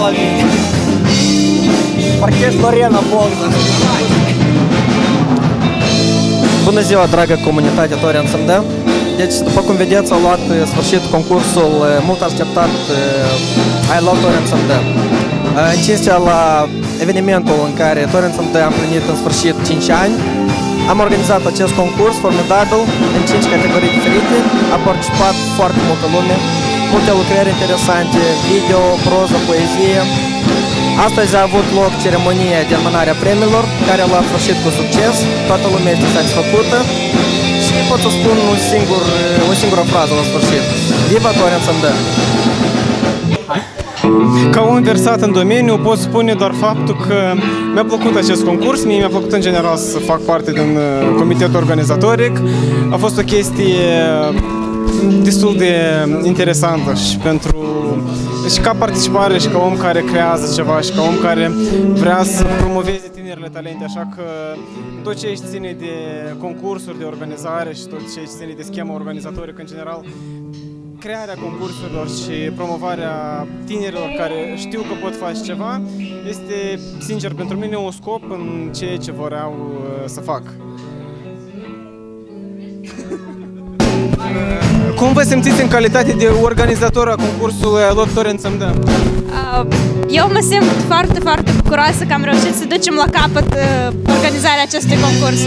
la mine. Parcă ești Lorena Bogdan. Bună ziua, dragă comunitate Torrent SMD. Deci, după cum vedeți, au luat sfârșit concursul mult așteptat I Love Torrent SMD. În cinstea la evenimentul în care Torrent SMD a împlinit în sfârșit 5 ani, am organizat acest concurs formidabil în 5 categorii diferite. A participat foarte multă lume, multe lucrări interesante, video, proză, poezie. Astăzi a avut loc ceremonia de înmânare a premiilor, care a luat sfârșit cu succes. Toată lumea este satisfăcută și pot să spun o singură frază la sfârșit. Viva Torrent SMD! Ca om versat în domeniu, pot spune doar faptul că mi-a plăcut acest concurs. Mie mi-a plăcut în general să fac parte din comitetul organizatoric. A fost o chestie destul de interesantă și ca participare și ca om care creează ceva și ca om care vrea să promoveze tinerile talente, așa că tot ce ține de concursuri, de organizare și tot ce ține de schema organizatorică în general, crearea concursurilor și promovarea tinerilor care știu că pot face ceva este, sincer, pentru mine un scop în ceea ce vreau să fac. Cum vă simțiți în calitate de organizator a concursului I Love Torrent SMD? Eu mă simt foarte, foarte bucuroasă că am reușit să ducem la capăt organizarea acestui concurs.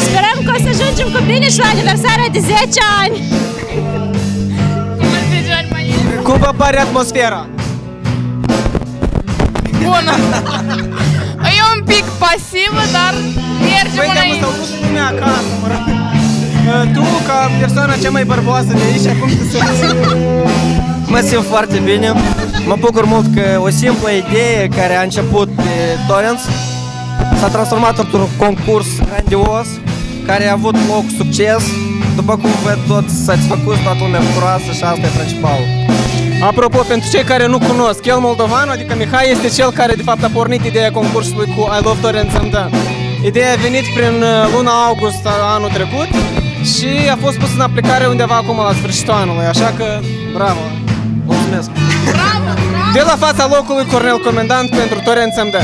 Sperăm că o să ajungem cu bine și la aniversarea de 10 ani! Cum vă pare atmosfera? Bună! E un pic pasivă, dar mergem înainte. Păi, s-au dus lumea acasă, mă rog. Tu, ca persoana cea mai bărboasă de aici, cum te simți? Mă simt foarte bine. Mă bucur mult că o simplă idee care a început pe Torrents s-a transformat într-un concurs grandios care a avut loc succes. După cum văd, toți satisfăcuți, toată lumea bucuroasă și asta e principalul. Apropo, pentru cei care nu cunosc, el moldovanu, adică Mihai, este cel care de fapt a pornit ideea concursului cu I Love Torrent SMD. Ideea a venit prin luna august anul trecut și a fost pus în aplicare undeva acum la sfârșitul anului, așa că bravo! Mulțumesc! Bravo, bravo! De la fața locului Cornel Comandant pentru Torrent SMD.